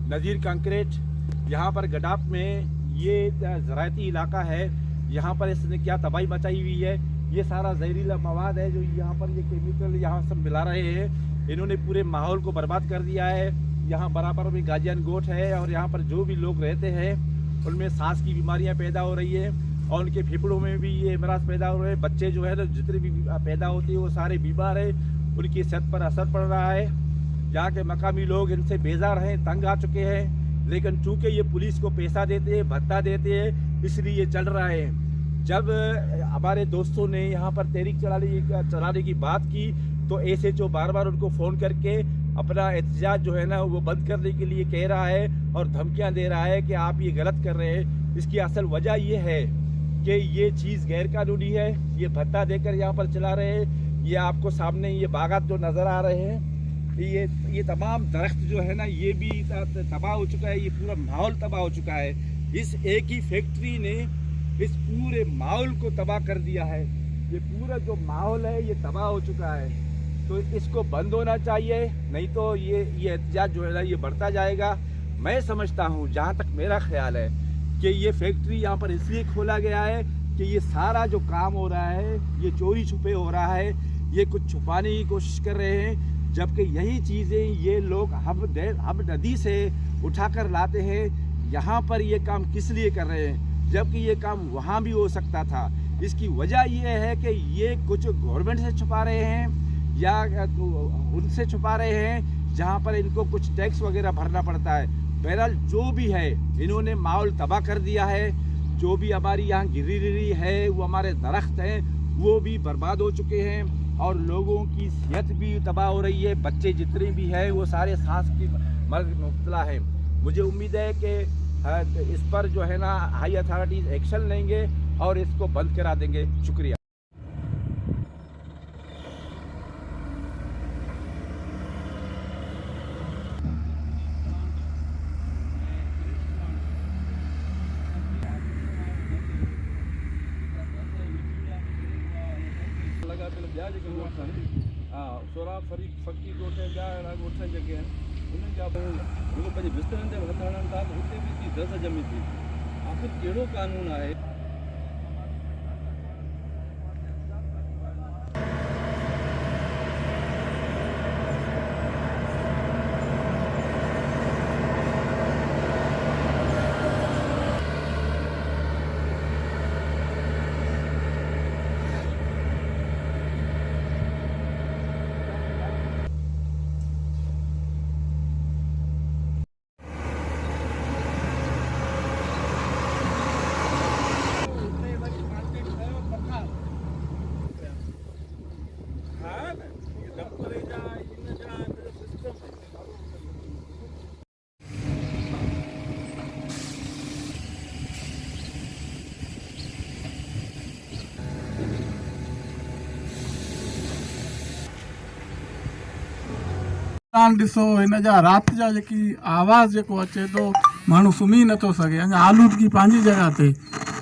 नज़ीर concrete. यहाँ पर गडाफ में ये ज़रायती इलाका है, यहाँ पर इसने क्या तबाही मचाई हुई है। ये सारा जहरीला मवाद है जो यहाँ पर ये केमिकल यहाँ सब मिला रहे हैं। इन्होंने पूरे माहौल को बर्बाद कर दिया है। यहाँ बराबर में गाजियान गोट है और यहाँ पर जो भी लोग रहते हैं उनमें सांस की बीमारियाँ पैदा हो रही है और उनके फेफड़ों में भी ये अमराज पैदा हो रहे हैं। बच्चे जो है ना जितने भी पैदा होते हैं वो सारे बीमार हैं, उनकी सेहत पर असर पड़ रहा है। यहाँ के मकामी लोग इनसे बेजार हैं, तंग आ चुके हैं, लेकिन चूँकि ये पुलिस को पैसा देते हैं, भत्ता देते हैं, इसलिए ये चल रहा है। जब हमारे दोस्तों ने यहाँ पर तहरीक चलाने की बात की तो SHO बार बार उनको फ़ोन करके अपना एहतजाज जो है ना वो बंद करने के लिए कह रहा है और धमकियाँ दे रहा है कि आप ये गलत कर रहे हैं। इसकी असल वजह ये है कि ये चीज़ गैरकानूनी है, ये भत्ता देकर यहाँ पर चला रहे हैं। ये आपको सामने ये बागात जो नज़र आ रहे हैं, ये तमाम दरख्त जो है ना ये भी तबाह हो चुका है, ये पूरा माहौल तबाह हो चुका है। इस एक ही फैक्ट्री ने इस पूरे माहौल को तबाह कर दिया है। ये पूरा जो माहौल है ये तबाह हो चुका है, तो इसको बंद होना चाहिए, नहीं तो ये एहतजाज जो है ना ये बढ़ता जाएगा। मैं समझता हूँ, जहाँ तक मेरा ख्याल है, कि ये फैक्ट्री यहाँ पर इसलिए खोला गया है कि ये सारा जो काम हो रहा है ये चोरी छुपे हो रहा है, ये कुछ छुपाने की कोशिश कर रहे हैं, जबकि यही चीज़ें ये लोग हम नदी से उठाकर लाते हैं। यहाँ पर ये काम किस लिए कर रहे हैं, जबकि ये काम वहाँ भी हो सकता था। इसकी वजह ये है कि ये कुछ गवर्नमेंट से छुपा रहे हैं या उनसे छुपा रहे हैं जहाँ पर इनको कुछ टैक्स वगैरह भरना पड़ता है। बहरहाल जो भी है, इन्होंने माहौल तबाह कर दिया है। जो भी हमारी यहाँ गिरी है, वो हमारे दरख्त हैं, वो भी बर्बाद हो चुके हैं और लोगों की सेहत भी तबाह हो रही है। बच्चे जितने भी हैं वो सारे सांस की मर्ज मुब्तला हैं। मुझे उम्मीद है कि इस पर जो है ना हाई अथॉरिटीज़ एक्शन लेंगे और इसको बंद करा देंगे। शुक्रिया। सोरा फकी ॻोठ ॿिया अहिड़ा ॻोठ जेके आहिनि उन्हनि जा जेको पंहिंजे बिस्तरनि ते हथ हणनि था त हुते बि दस ॼमी थी। आख़िर कहिड़ो कानून आहे? ॾिसो हिन जा राति जा जेकी आवाज़ जेको अचे थो, माण्हू सुम्ही नथो सघे। अञा आलूदगी पंहिंजी जॻह ते,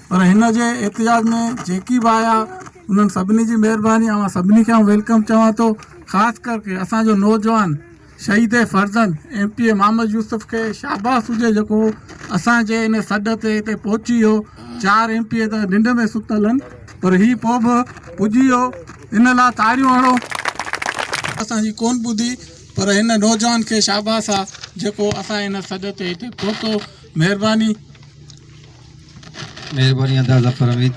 पर हिन जे एहतिजाज में जेकी बि आया उन्हनि सभिनी जी महिरबानी। मां सभिनी खे वेलकम चवां थो। ख़ासि करके असांजो नौजवान शहीद फर्ज़न MP मोहम्मद यूसुफ खे शाबाश हुजे जेको असांजे इन सॾ ते हिते पहुची वियो। 4 MP त निंड में सुतल आहिनि, पर ही पोइ बि पुॼी वियो। इन लाइ तारियूं हणो। असांजी कोन ॿुधी, पर हिन नौजवान खे शाबाश आहे जेको असां हिन सॾ ते हिते पहुतो। महिरबानी अदा ज़फ़र हमीद।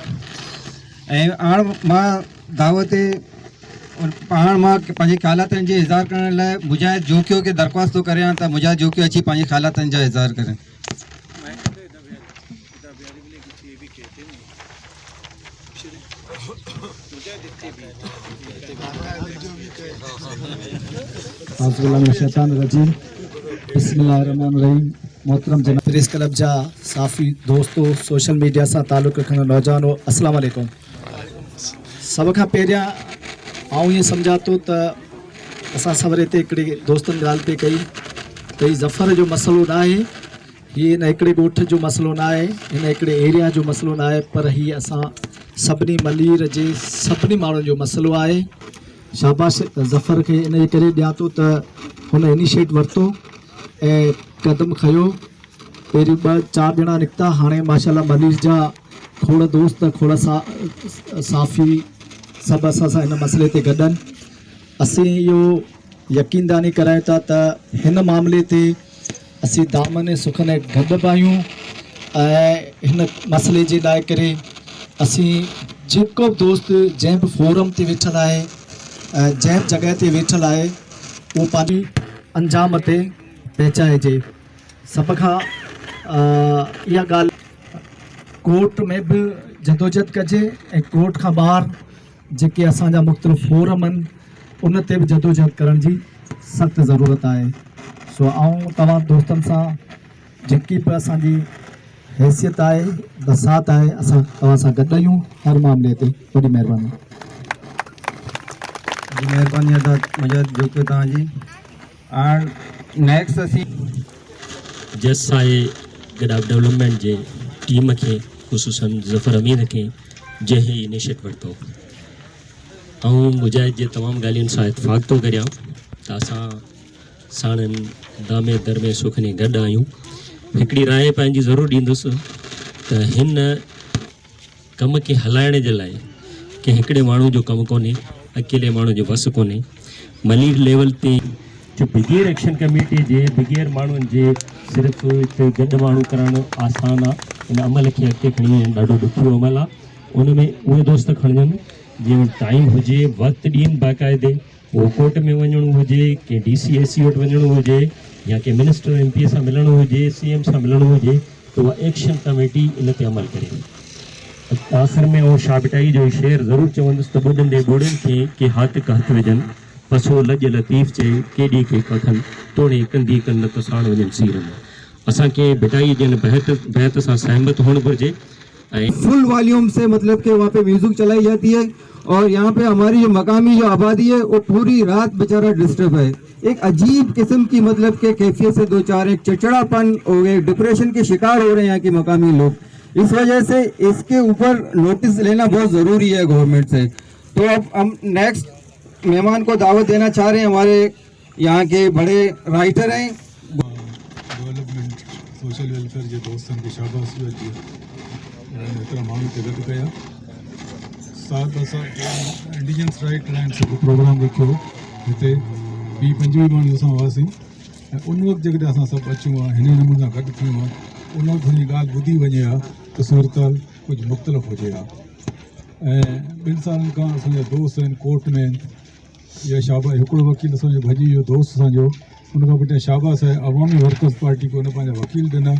ऐं हाणे मां दावत हाणे मां पंहिंजे ख़्यालातनि जे इज़हार करण लाइ मुजाहिद जोकियो खे दरख़्वास्त थो करियां त मुजाहिद जोकियो अची पंहिंजे ख़्यालातनि जा इज़हार करें। मोहतरम जनाब प्रेस क्लब जा साफ़ी दोस्तों, सोशल मीडिया से ताल्लुक़ रखण नौजवानों, अस्सलाम वालेकुम। सब खां पहिरियां आउं ये समझा तो त असां सवेरे ते हिकिड़ी दोस्तनि ॻाल्हि पे कई त ही ज़फ़र जो मसलो ना आहे, ही हिन हिकिड़े ॻोठ जो मसलो ना आहे, हिन हिकिड़े एरिया जो मसलो ना आहे, पर ही असां सभिनी मलीर जे सभिनी माण्हुनि जो मसलो आहे। शाबाश ज़फ़र खे इन जे करे ॾियां थो त हुन इनिशिएट वरितो ऐं क़दम खयो। पहिरीं 2-4 ॼणा निकिता, हाणे माशाल्लाह मलीर जा खोड़ दोस्त खोड़ साफ़ी सभु असां सां हिन मसइले ते गॾु आहिनि। असीं इहो यकीनदानी करायूं था त हिन मामले ते असीं दामन सुखन गॾु पायूं ऐं हिन मसइले जे लाइ करे असीं जेको बि दोस्त जंहिं बि फोरम ते वेठल आहे, जंहिं जॻह ते वेठल आहे, उहो पंहिंजी अंजाम ते पहुचाइजे। सभ खां इहा ॻाल्हि कोर्ट में बि जदोजहद कजे ऐं कोर्ट खां ॿाहिरि जेके असांजा मुख़्तलिफ़ फोरम आहिनि उन ते बि जदोजहद करण जी सख़्तु ज़रूरत आहे। सो आऊं तव्हां दोस्तनि सां जेकी बि असांजी हैसियत आहे, बसात आहे, असां तव्हां सां गॾु आहियूं हर मामले ते। वॾी महिरबानी। जी महिरबानी अदा मुझे जोकियो तव्हांजी। और नेक्स्ट असीं जज साए गडाफ डेवलपमेंट जे टीम के ख़ुसूसन ज़फ़र अमीर के जंहिं इनिशिएट वरितो ऐं मुजाहिद जे तमामु ॻाल्हियुनि सां इतफ़ाक़ थो करियां त असां साणनि दामे दरमे सुखनी गॾु आहियूं। हिकिड़ी राय पंहिंजी ज़रूरु ॾींदुसि त हिन कम खे हलाइण जे लाइ कि हिकिड़े माण्हू जो कमु कोन्हे, अकेले माण्हू जो वस कोन्हे। मलीर लेवल ते जो बिगेर एक्शन कमेटी जे बिगेर माण्हुनि जे सिर्फ़ु हिते गॾु माण्हू करणु आसान आहे। इन अमल खे अॻिते खणी वञणु ॾाढो ॾुखियो अमल आहे। उन में उहे दोस्त खणजनि जंहिं वटि टाइम हुजे, वक़्तु ॾियनि बाक़ाइदे, पोइ कोर्ट में वञिणो हुजे, कंहिं DC वटि वञिणो हुजे या कंहिं मिनिस्टर MP सां मिलणो हुजे, CM सां मिलणो हुजे, त उहा एक्शन कमेटी इन ते अमल करे। आख़िर में उहो शाबिटाई जो शेर ज़रूरु चवंदुसि त ॿुॾनि ॿोड़ियुनि खे के हथ हथ विझनि, पसो लॼ लतीफ़ चए केॾी खे कथनि, तोड़े कंदी कनि न त साण वञनि सीर में। असांखे भिटाई जे बहत सां सहमत हुअणु घुरिजे। फुल वॉल्यूम से मतलब कि वहाँ पे म्यूजिक चलाई जाती है और यहाँ पे हमारी जो मकामी जो आबादी है वो पूरी रात बेचारा डिस्टर्ब है। एक अजीब किस्म की मतलब के कैफियत से दो चार एक चिड़चिड़ापन हो गए, डिप्रेशन के शिकार हो रहे हैं यहाँ के मकामी लोग। इस वजह से इसके ऊपर नोटिस लेना बहुत ज़रूरी है गवर्नमेंट से। तो अब हम नेक्स्ट मेहमान को दावत देना चाह रहे हैं, हमारे यहाँ के बड़े राइटर हैं। डेवलपमेंट सोशल वेलफेयर जे दोस्तनि खे शाबाशी हुजे, एतिरा माण्हू खे गॾु कया। साथ असां इंडिजिनस राइट लाइन से प्रोग्राम रखियो हिते 20-25 माण्हू असां हुआसीं ऐं उन वक़्तु जेकॾहिं असां सभु अचूं हा हिन नमूने सां गॾु थियूं हा, उन वक़्तु हुन ॻाल्हि ॿुधी वञे हा त सूरत कुझु मुख़्तलिफ़ हुजे हा। ऐं 2 सालनि खां असांजा दोस्त आहिनि कोर्ट में आहिनि। इहा शाबाश हिकिड़ो वकील असांजो भॼी वियो दोस्त असांजो, उनखां पुठियां शाबाश आहे अवामी वर्कर्स पार्टी को उन पंहिंजा वकील ॾिना।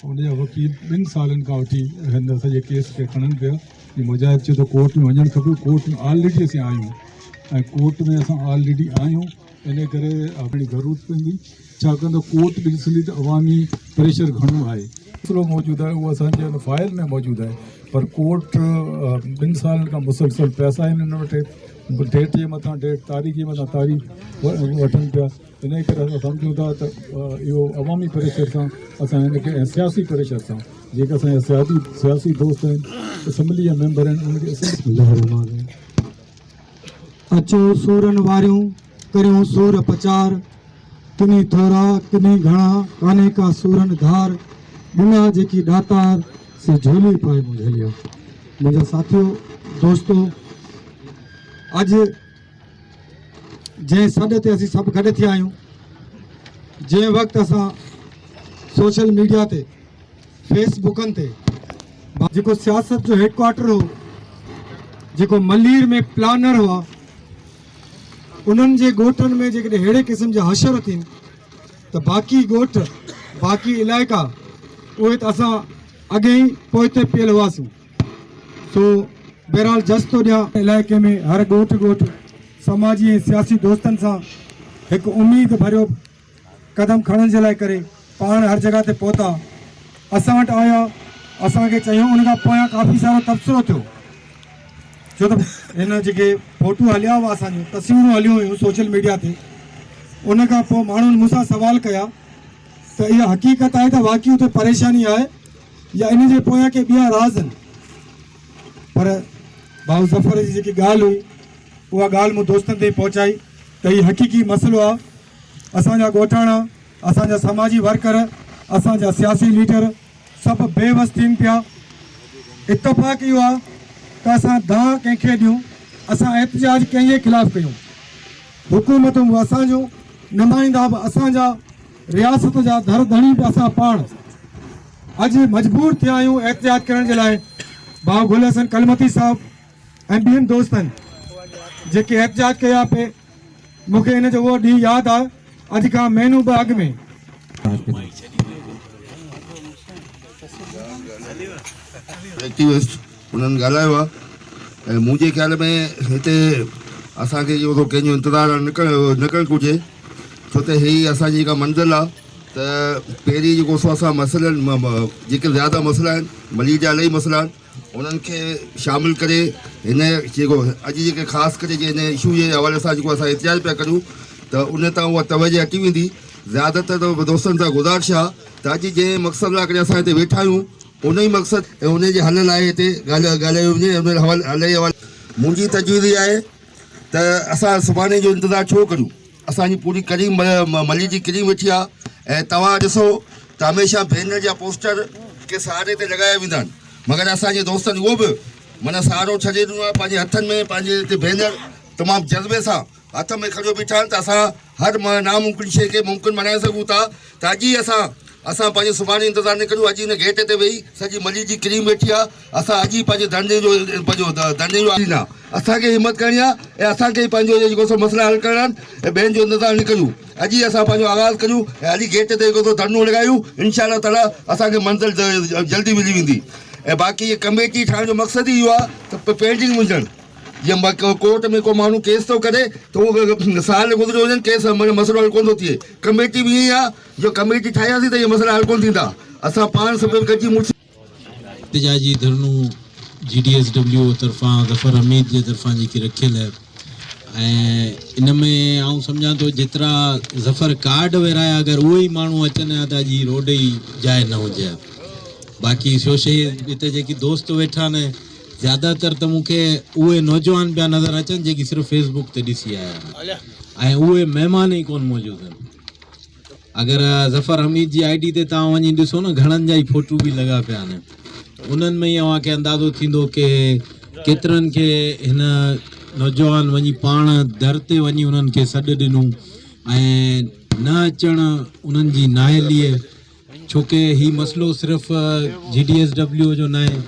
उनजा वकील 2 सालनि खां वठी हिन सॼे केस खे खणनि पिया। मुजाहिद चयो त कोर्ट में वञणु खपे। कोर्ट में ऑलरेडी असीं आहियूं ऐं कोर्ट में असां ऑलरेडी आहियूं, इन करे अपनी ज़रूरत पवंदी। छाकाणि त कोर्ट ॾिसंदी त अवामी प्रेशर घणो आहे, मसइलो मौजूदु आहे, उहो असांजे हिन फाइल में मौजूदु आहे। पर कोर्ट 2 सालनि खां मुसलसल पैसा आहिनि हिन वटि, डेट जे मथां डेट, तारीख़ जे मथां तारीख़ वठनि पिया। इन करे असां सम्झूं था त इहो अवामी प्रेशर सां असां हिनखे ऐं सियासी प्रेशर सां जेके असांजा सियासी दोस्त आहिनि, असैम्बली जा मेंबर आहिनि, उनखे अचो सूरनि वारियूं करियूं सूर पचार, किनी थोरा किनी घणा कान्हे का सूरन धार, बिना जेकी दातार से झोली पाए मुझलियो। मुंहिंजा साथियो दोस्तों, अॼु जंहिं सॾ ते असीं सभु गॾु थिया आहियूं, जंहिं वक़्तु असां सोशल मीडिया ते फेसबुकनि ते जेको सियासत जो हेडक्वार्टर हो, जेको मलीर में प्लानर हुआ, उन्हनि जे ॻोठनि में जेकॾहिं अहिड़े क़िस्म जा हशर थियनि त बाक़ी ॻोठ बाक़ी इलाइक़ा उहे त असां अॻे ई पोइते पियल हुआसीं। सो बहरहाल जस थो ॾियां इलाइक़े में हर ॻोठ समाजी ऐं सियासी दोस्तनि सां हिकु उमेद भरियो क़दम खणण जे लाइ करे पाण हर जॻह ते पहुता, असां वटि आया, असांखे चयूं। उन खां पोयां काफ़ी सारो तबसरो थियो, छो त हिन जेके फोटू हलिया हुआ, असांजूं तस्वीरूं हलियूं हुयूं सोशल मीडिया ते, उन खां पोइ माण्हुनि मूंसां सवाल कया त इहा हक़ीक़त आहे त वाक़ई उते परेशानी आहे या इन जे पोयां के ॿिया राज़ आहिनि। पर भाउ ज़फ़र जी जेकी ॻाल्हि हुई, उहा ॻाल्हि मूं दोस्तनि ताईं पहुचाई त हीउ हक़ीक़ी मसइलो आहे। असांजा ॻोठाणा असांजा समाजी वर्कर, असांजा सियासी लीडर सभु बेवस थियनि पिया। इत्तफ़ाक़ इहो आहे त असां दांह कंहिंखे ॾियूं, असां एहतिजाज कंहिंजे ख़िलाफ़ु कयूं। हुकूमतूं बि असांजो, नुमाइंदा बि असांजा, रियासत जा धर धणी बि असां पाण अॼु मजबूर थिया आहियूं एहतिजाज करण जे लाइ। भाउ गुल हसन कलमती साहब ऐं ॿियनि दोस्तनि जेके एहतिजाज कया पे, मूंखे हिन जो उहो ॾींहुं यादि आहे अॼु खां महीनो ॿ अॻु में। एक्टिविस्ट उन्हनि ॻाल्हायो आहे ऐं मुंहिंजे ख़्याल में हिते असांखे इहो थो कंहिंजो इंतज़ारु न करणु घुरिजे, छो त ही असांजी जेका मंज़िल आहे त पहिरीं जेको सो असां मसइलनि जेके ज़्यादा मसइला आहिनि, मलीर जा इलाही मसइला आहिनि, उन्हनि खे शामिलु करे हिन जेको अॼु जेके ख़ासि करे हिन इशू जे हवाले सां जेको असां एहतिजाज पिया करूं त उन तां उहा तवजह हटी वेंदी। ज़्यादातर दोस्तनि सां गुज़ारिश आहे त अॼु जंहिं मक़सद लाइ करे असां हिते वेठा आहियूं उन ई मक़सदु ऐं उन जे हल लाइ हिते ॻाल्हायो वञे। उन हल जे हवाले मुंहिंजी तजवीज़ आहे त असां सुभाणे जो इंतज़ारु छो करूं। असांजी पूरी करीम मली जी क्रीम वेठी आहे ऐं तव्हां ॾिसो त हमेशह बैनर जा पोस्टर के सहारे ते लॻाया वेंदा आहिनि, मगर असांजे दोस्तनि उहो बि माना सहारो छॾे ॾिनो आहे। पंहिंजे हथनि में पंहिंजे हिते बैनर तमामु जज़्बे सां हथ में खणो बीठा आहिनि त असां हर नामुमकिन शइ खे मुमकिन बणाए सघूं था। त अॼु ई असां पंहिंजे सुभाणे इंतज़ारु न करूं। अॼु हिन गेट ते वेही सॼी मली जी क्रीम वेठी आहे, असां अॼु ई पंहिंजे धंधे जो ॾींदा। असांखे हिमत करणी आहे ऐं असांखे पंहिंजो जेको सो मसइला हल करणा आहिनि ऐं ॿियनि जो इंतज़ारु न कयूं। अॼु ई असां पंहिंजो आगाज़ कयूं ऐं अॼु गेट ते जेको सो धरनो लॻायूं। इंशाअल्लाह ताला असांखे मंज़िल जल्दी मिली वेंदी। ऐं बाक़ी इहे कमेटी ठाहिण जो मक़सदु ई इहो आहे त पेंडिंग हुजनि। जीअं कोर्ट में को माण्हू केस थो करे त उहो साल गुज़रियो वञनि, केस मसइलो हल कोन थो थिए। कमेटी बि ईअं आहे, जो कमेटी ठाहियासीं त इहे मसइला हल कोन थींदा। असां पाण सभु गॾिजी एहतिजाजी धरनू GDSW तरफ़ां ज़फ़र हमीद जे तरफ़ां जेकी रखियल आहे ऐं इन में आउं सम्झां थो जेतिरा ज़फ़र कार्ड विराया अगरि उहे ई माण्हू अचनि हा त अॼु रोड ई जाइ न हुजे हा। बाक़ी शोशे हिते जेकी दोस्त वेठा आहिनि ज़्यादातर त मूंखे उहे नौजवान पिया नज़र अचनि जेकी सिर्फ़ु फेसबुक ते ॾिसी आया आहिनि ऐं उहे महिमान ई कोन मौजूदु आहिनि। अगरि ज़फ़र हमीद जी ID ते तव्हां वञी ॾिसो न, घणनि जा ई फोटू बि लॻा पिया आहिनि। उन्हनि में ई अव्हांखे अंदाज़ो थींदो की केतिरनि खे हिन नौजवान वञी पाण दर ते वञी उन्हनि खे सॾु ॾिनूं ऐं न अचणु उन्हनि जी नाअहली आहे। छोकी हीउ मसइलो सिर्फ़ु GDSW जो न आहे,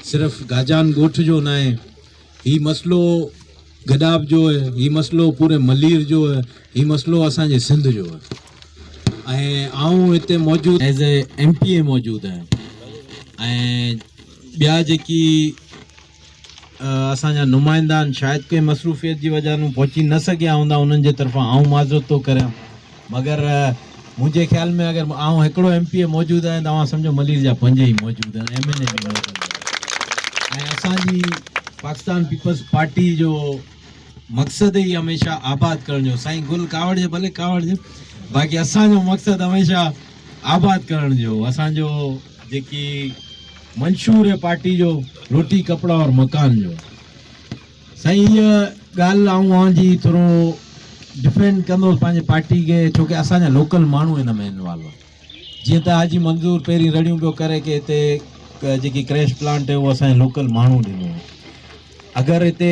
सिर्फ़ु गाजान ॻोठ जो न आहे, हीउ मसइलो गडाब जो आहे, हीउ मसइलो पूरे मलीर जो आहे, हीउ मसइलो असांजे सिंध जो आहे। ऐं आऊं हिते मौजूदु एज़ ए MPA मौजूदु आहियां ऐं ॿिया जेकी असांजा नुमाइंदा आहिनि शायदि कंहिं मसरूफ़ियत जी वजह सां पहुची न सघिया हूंदा, उन्हनि जे तरफ़ां आऊं माज़रत थो करियां। मगर मुंहिंजे ख़्याल में अगरि आऊं हिकिड़ो MPA मौजूदु आहियां तव्हां सम्झो मलीर जा 5 ई मौजूदु आहिनि, MNA बि मौजूदु आहिनि। ऐं असांजी पाकिस्तान पीपल्स पार्टी जो मक़सदु ई हमेशह आबाद करण जो, साईं गुल कावड़ जे भले कावड़ जे, बाक़ी असांजो मक़सदु हमेशह आबाद करण जो। असांजो जेकी मंशूर है पार्टी जो रोटी कपड़ा और मकान जो। साईं हीअ ॻाल्हि आऊं जी थोरो डिफेंड कंदो पंहिंजे पार्टी के, छोकी असांजा लोकल माण्हू हिन में इन्वॉल्व आहे। जीअं त हाजी मंज़ूर पहिरीं रड़ियूं पियो करे कि हिते जेकी क्रैश प्लांट है वो असांजे लोकल माण्हू ॾिनो। अगरि हिते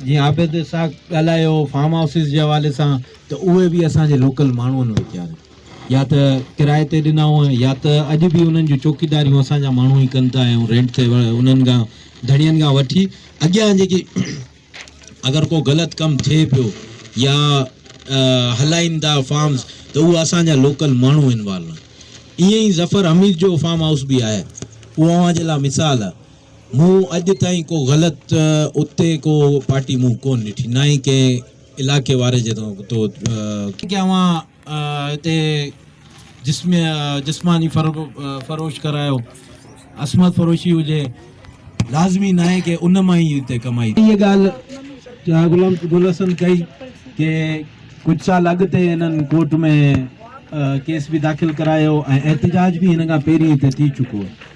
जीअं आबिद सां ॻाल्हायो फार्म हाउसिस जे हवाले सां त उहे बि असांजे लोकल माण्हुनि वीचारनि या त किराए ते ॾिना हुआ या त अॼु बि उन्हनि जूं चौकीदारियूं असांजा माण्हू ई कनि था ऐं रेंट ते उन्हनि खां धणियनि खां वठी अॻियां जेकी अगरि को ग़लति कमु थिए पियो या हलाइनि था फार्म्स त उहे असांजा लोकल माण्हू इन्वॉल्व आहिनि। ईअं ई ज़फ़र हमीद जो फार्म हाउस बि आहे, उहो अव्हां जे लाइ मिसाल आहे। मूं अॼु ताईं को ग़लति उते को पार्टी मूं कोन ॾिठी, न ई कंहिं इलाइक़े वारे जे तो की अव्हां हिते जिस्मानी फ़रोश करायो, असमत फ़रोशी हुजे, लाज़मी न आहे की उन मां ई हिते कमाई। इहा ॻाल्हि गुल हसन कई कि कुझु साल अॻिते हिननि कोर्ट में केस बि दाख़िल करायो ऐं एहतिजाज बि हिन खां पहिरीं हिते थी चुको आहे।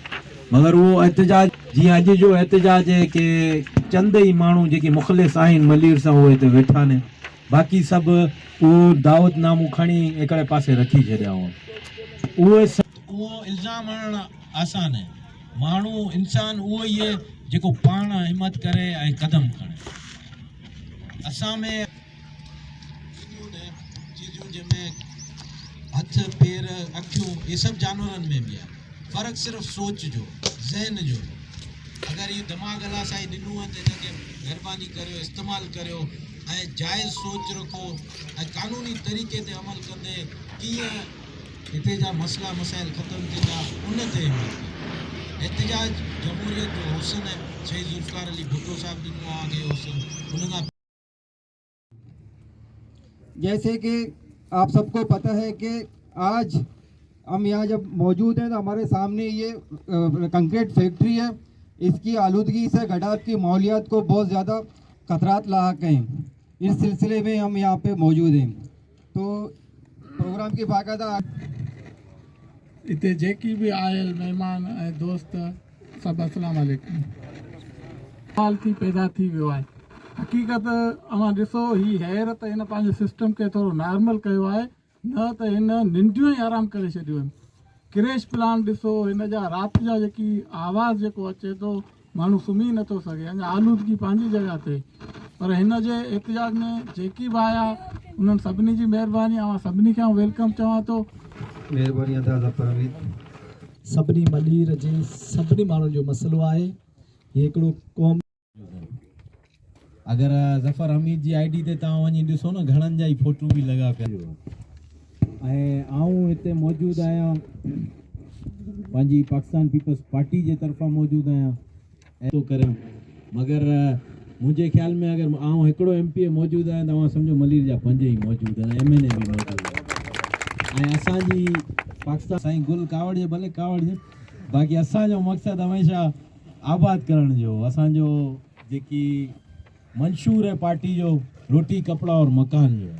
मगर उहो एहतिजाज जीअं अॼु जो एहतिजाज आहे कि चंद ई माण्हू जेके मुख़लिस आहिनि मलीर सां उहे हिते वेठा आहिनि बाक़ी सभु उहो दावतनामो खणी हिकिड़े पासे रखी छॾिया हुआ। उहो इल्ज़ाम हणणु आसान आहे, माण्हू इंसान उहो ई आहे जेको पाण हिमत करे ऐं कदम खणे। असां में चीज़ूं जंहिंमें हथ पेर अखियूं ये सभु जानवरनि में बि आहे, फ़र्क़ु सिर्फ़ु सोच जो, ज़हन जो। अगरि इहो दिमाग़ अलाह साईं ॾिनो आहे त हिनखे महिरबानी करियो, इस्तेमालु करियो ऐं जाइज़ सोच रखो ऐं कानूनी तरीक़े ते अमल कंदे कीअं हिते जा मसइला मसाइल ख़तमु थींदा उन ते एहतिजाज जमहूरियत जो हुसन है। शहीद ज़ुल्फ़िकार अली भुट्टो साहब ॾिनो आहे हुसन उन खां। जैसे कि आप सबको पता है कि आज हम यहाँ जब मौजूद हैं तो हमारे सामने ये कंक्रीट फैक्ट्री है। इसकी आलूदगी से गडाफ की माहौलियात को बहुत ज़्यादा खतरात लाक हैं। इस सिलसिले में हम यहाँ पे मौजूद हैं। तो प्रोग्राम की बाकायदा इते जेकी भी आयल मेहमान ऐं दोस्त सभु अस्सलाम वालेकुम। सवाल थी पैदा थी वियो आहे। हक़ीक़त अवां ॾिसो ही हैरत हिन पंहिंजे सिस्टम खे थोरो नॉर्मल कयो आहे, न त हिन निंडियूं ई आराम करे छॾियूं आहिनि। क्रेश प्लान ॾिसो, हिन जा राति जा जेकी आवाज़ जेको अचे थो माण्हू सुम्ही नथो सघे। अञा आलूदगी पंहिंजी जॻह ते, पर हिन जे एहतिजाज में जेकी बि आया उन्हनि सभिनी जी महिरबानी। ऐं सभिनी खे वेलकम चवां थो। महिरबानी अदा ज़फ़र हमीद। सभिनी मलीर जे सभिनी माण्हुनि जो मसइलो आहे। हीउ हिकिड़ो क़ौम अगरि ज़फ़र हमीद जी आई डी ते तव्हां वञी ॾिसो न घणनि जा ई फोटू बि लॻा पिया। ऐं आऊं हिते मौजूदु आहियां पंहिंजी पाकिस्तान पीपल्स पार्टी जे तरफ़ां मौजूदु आहियां ऐं थो करियां, मगर मुंहिंजे ख़्याल में अगरि आऊं हिकिड़ो MPA मौजूदु आहियां तव्हां सम्झो मलीर जा 5 ई मौजूदु आहिनि, MNA बि मौजूदु आहे। ऐं असांजी पाकिस्तान साईं गुल कावड़ जे भले कावड़ जे, बाक़ी असांजो मक़सदु हमेशह आबाद करण जो, असांजो जेकी मंशूर है पार्टी जो रोटी कपड़ा और मकान जो।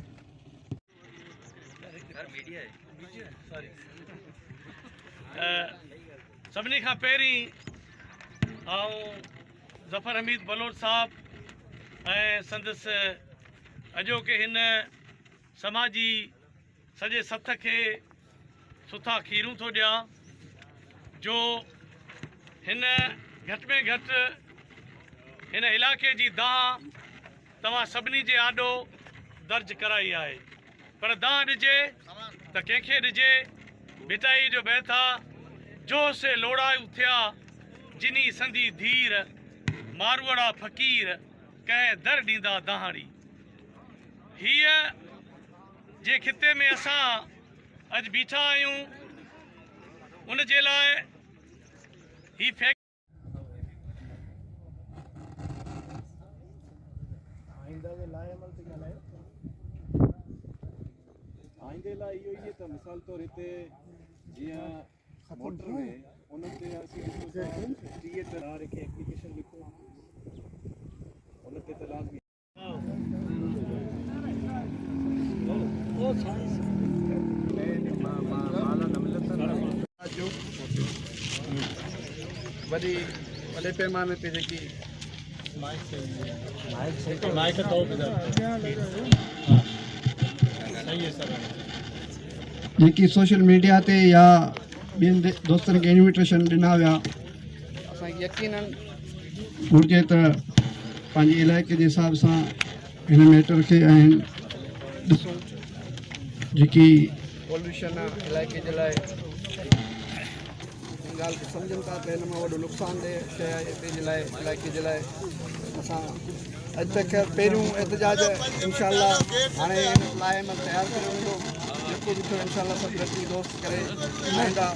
सभिनी खां पहिरीं ज़फ़र हमीद बलोच साहब ऐं संदसि अॼोके हिन समाजी सॼे सथ खे सुठा खीरूं थो ॾियां जो हिन घटि में घटि हिन इलाइक़े जी दाह तव्हां सभिनी जे आॾो दर्ज कराई आहे। पर दाह ॾिजे त कंहिंखे ॾिजे भिटाई जो बैथा जो से लोड़ायूं थिया जिनी संधी धीर मारवड़ा फ़क़ीर कंहिं दर ॾींदा दहाड़ी। हीअ जे खिते में असां अॼु बीठा आहियूं उन जे लाइ ही आइंदे लाइ इहो ई त मिसाल तौर हिते जीअं मोटर में उन ते असीं खे एप्लीकेशन लिखूं उन ते त लाज़मी वॾी वॾे पैमाने ते जेकी जेकी सोशल मीडिया ते या ॿियनि दोस्तनि खे इन्विटेशन ॾिना विया, असांखे यकीनन घुरिजे त पंहिंजे इलाइक़े जे हिसाब सां हिन मैटर खे ऐं ॾिसूं जेकी पॉल्यूशन आहे इलाइक़े जे लाइ ॻाल्हि खे सम्झनि था त हिन मां वॾो नुक़सानदेह शइ आहे पंहिंजे लाइ इलाइक़े जे लाइ। असां अॼु तक पहिरियों एहतिजाज इंशाअल्लाह हाणे हिन लाइ मां तयारु करे वेंदो जेको बि थियो इंशाअल्लाह सभु गॾिजी दोस्त करे वेंदा